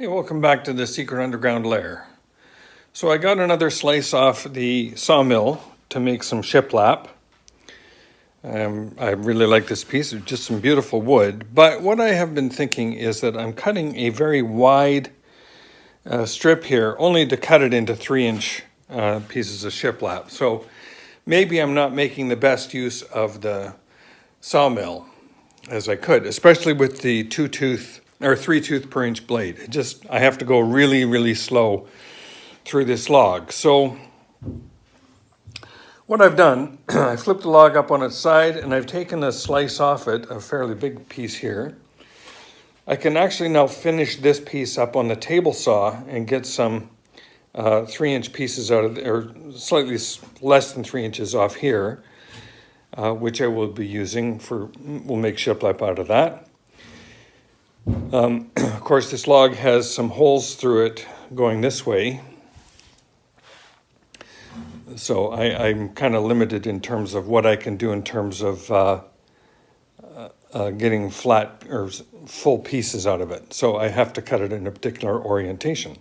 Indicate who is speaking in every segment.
Speaker 1: Hey, welcome back to the secret underground lair. So I got another slice off the sawmill to make some shiplap. I really like this piece, it's just some beautiful wood. But what I have been thinking is that I'm cutting a very wide strip here, only to cut it into 3-inch pieces of shiplap. So maybe I'm not making the best use of the sawmill as I could, especially with the 2-tooth or 3-tooth per inch blade. I have to go really, really slow through this log. So what I've done, I flipped the log up on its side and I've taken a slice off it, a fairly big piece here. I can actually now finish this piece up on the table saw and get some 3-inch pieces out of, or slightly less than 3 inches off here, which I will be using we'll make shiplap out of that. Of course, this log has some holes through it going this way. So I'm kind of limited in terms of what I can do in terms of getting flat or full pieces out of it. So I have to cut it in a particular orientation,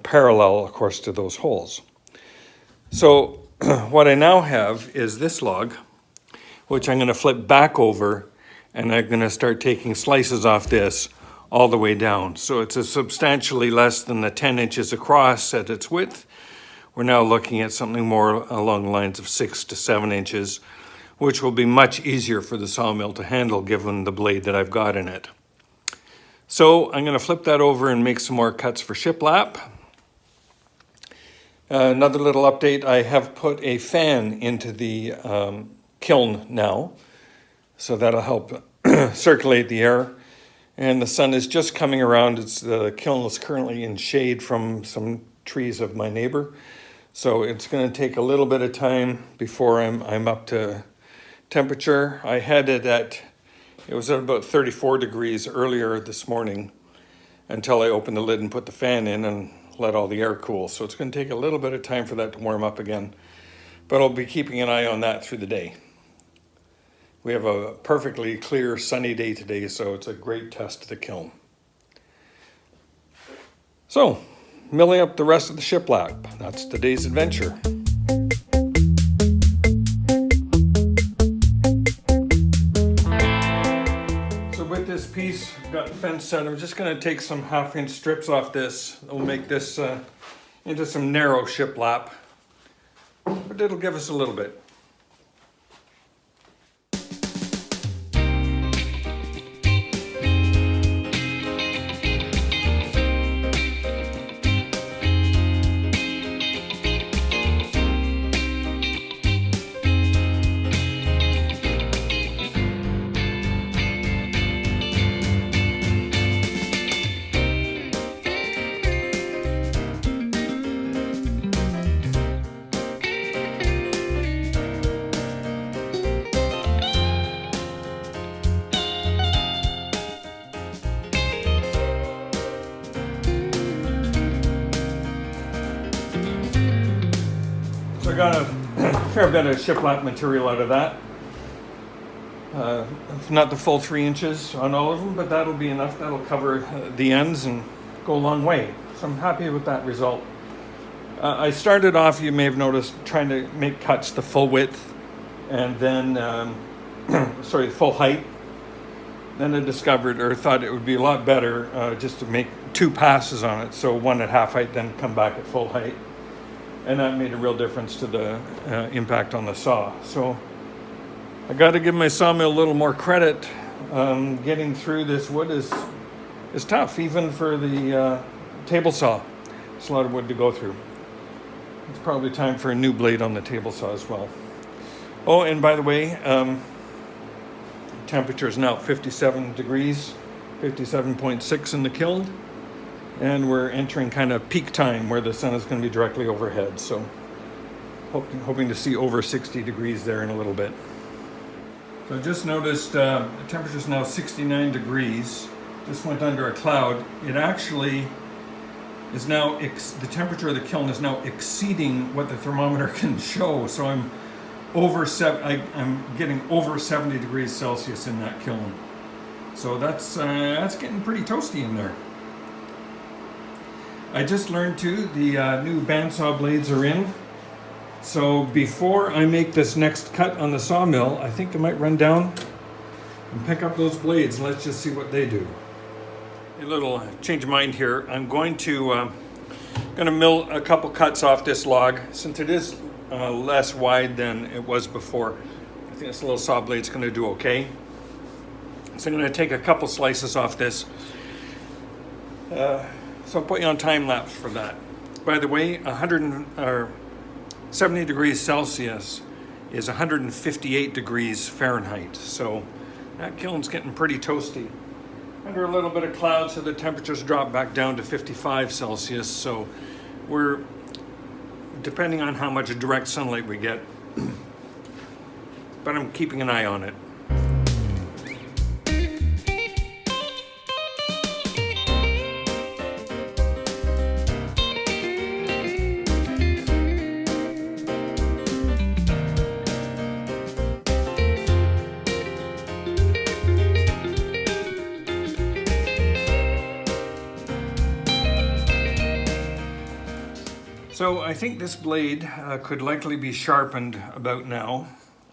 Speaker 1: parallel, of course, to those holes. So what I now have is this log, which I'm going to flip back over, and I'm going to start taking slices off this all the way down. So it's a substantially less than the 10 inches across at its width. We're now looking at something more along the lines of 6 to 7 inches, which will be much easier for the sawmill to handle given the blade that I've got in it. So I'm going to flip that over and make some more cuts for shiplap. Another little update, I have put a fan into the kiln now, so that'll help circulate the air. And the sun is just coming around. The kiln is currently in shade from some trees of my neighbor. So it's going to take a little bit of time before I'm up to temperature. I had it at about 34 degrees earlier this morning until I opened the lid and put the fan in and let all the air cool. So it's going to take a little bit of time for that to warm up again. But I'll be keeping an eye on that through the day. We have a perfectly clear sunny day today, so it's a great test to the kiln. So, milling up the rest of the shiplap. That's today's adventure. So with this piece, got fenced out, I'm just going to take some 1/2-inch strips off this. We'll make this into some narrow shiplap, but it'll give us a little bit. So I got a fair bit of shiplap material out of that. Not the full 3 inches on all of them, but that'll be enough. That'll cover the ends and go a long way. So I'm happy with that result. I started off, you may have noticed, trying to make cuts the full width and then, full height. Then I discovered or thought it would be a lot better just to make 2 passes on it. So one at half height, then come back at full height. And that made a real difference to the impact on the saw. So I got to give my sawmill a little more credit. Getting through this wood is tough, even for the table saw. It's a lot of wood to go through. It's probably time for a new blade on the table saw as well. Oh, and by the way, temperature is now 57 degrees, 57.6 in the kiln. And we're entering kind of peak time where the sun is going to be directly overhead. So hoping to see over 60 degrees there in a little bit. So I just noticed the temperature is now 69 degrees. Just went under a cloud. It actually is now, the temperature of the kiln is now exceeding what the thermometer can show. So I'm getting over 70 degrees Celsius in that kiln. So that's getting pretty toasty in there. I just learned too, the new bandsaw blades are in. So before I make this next cut on the sawmill, I think I might run down and pick up those blades and let's just see what they do. A little change of mind here. I'm going to mill a couple cuts off this log since it is less wide than it was before. I think this little saw blade's going to do okay. So I'm going to take a couple slices off this. So I'll put you on time lapse for that. By the way, 70 degrees Celsius is 158 degrees Fahrenheit. So that kiln's getting pretty toasty. Under a little bit of cloud, so the temperatures drop back down to 55 Celsius. So we're, depending on how much direct sunlight we get, but I'm keeping an eye on it. So I think this blade could likely be sharpened about now.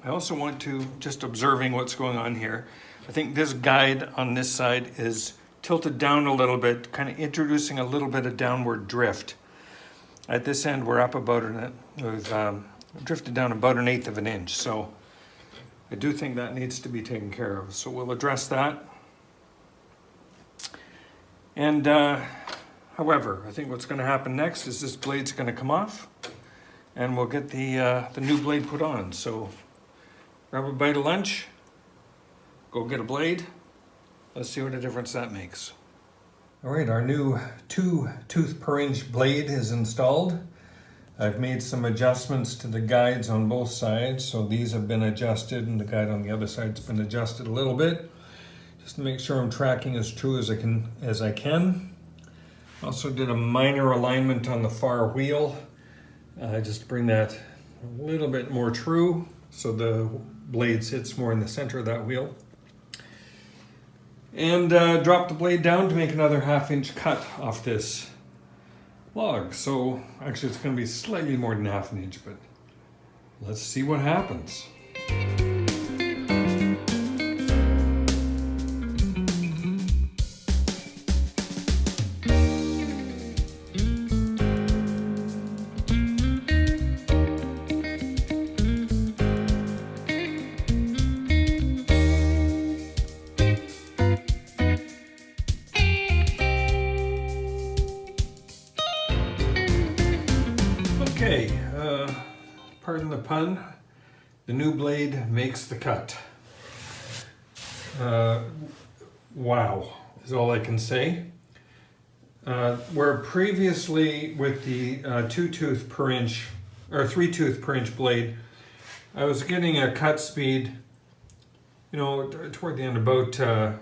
Speaker 1: I also want to, just observing what's going on here, I think this guide on this side is tilted down a little bit, kind of introducing a little bit of downward drift. At this end, we're up about we've drifted down about 1/8 of an inch. So I do think that needs to be taken care of. So we'll address that. And however, I think what's going to happen next is this blade's going to come off and we'll get the new blade put on. So grab a bite of lunch, go get a blade. Let's see what a difference that makes. All right, our new 2-tooth per inch blade is installed. I've made some adjustments to the guides on both sides. So these have been adjusted and the guide on the other side's been adjusted a little bit, just to make sure I'm tracking as true as I can. Also did a minor alignment on the far wheel, just to bring that a little bit more true so the blade sits more in the center of that wheel. And drop the blade down to make another 1/2 inch cut off this log. So actually it's going to be slightly more than 1/2 inch, but let's see what happens. Okay, pardon the pun, the new blade makes the cut. Wow, is all I can say. Where previously with the 2-tooth per inch, or 3-tooth per inch blade, I was getting a cut speed, you know, toward the end about,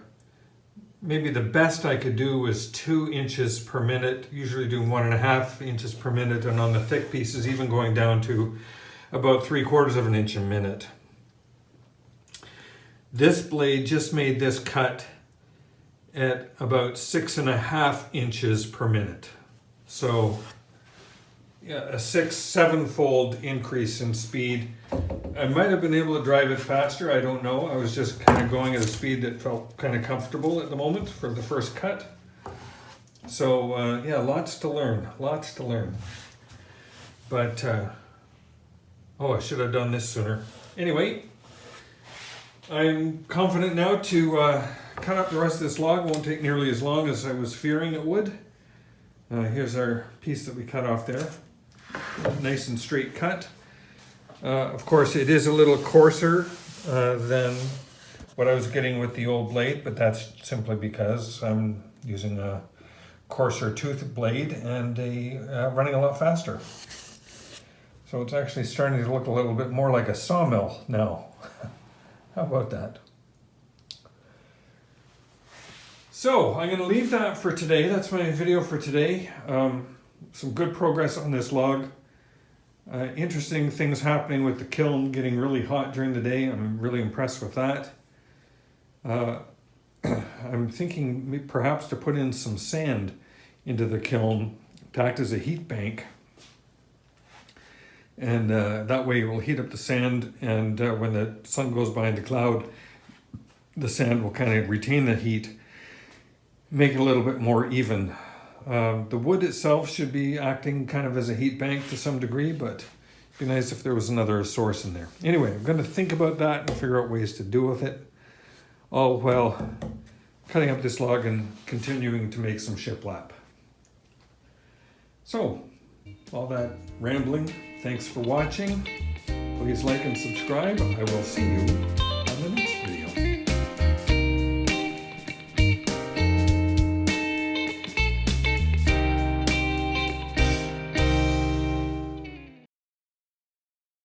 Speaker 1: maybe the best I could do was 2 inches per minute, usually doing 1.5 inches per minute, and on the thick pieces even going down to about 3/4 of an inch a minute. This blade just made this cut at about 6.5 inches per minute. So yeah, a 6-7-fold increase in speed. I might have been able to drive it faster, I don't know. I was just kind of going at a speed that felt kind of comfortable at the moment for the first cut. So yeah, lots to learn. But, oh, I should have done this sooner. Anyway, I'm confident now to cut up the rest of this log. Won't take nearly as long as I was fearing it would. Here's our piece that we cut off there. Nice and straight cut. Of course, it is a little coarser than what I was getting with the old blade, but that's simply because I'm using a coarser tooth blade and running a lot faster. So it's actually starting to look a little bit more like a sawmill now. How about that? So I'm going to leave that for today. That's my video for today. Some good progress on this log. Interesting things happening with the kiln getting really hot during the day. I'm really impressed with that. I'm thinking perhaps to put in some sand into the kiln to act as a heat bank. And that way it will heat up the sand, and when the sun goes behind the cloud, the sand will kind of retain the heat, make it a little bit more even. The wood itself should be acting kind of as a heat bank to some degree, but it'd be nice if there was another source in there. Anyway, I'm going to think about that and figure out ways to deal with it, all while cutting up this log and continuing to make some shiplap. So, all that rambling, thanks for watching. Please like and subscribe. I will see you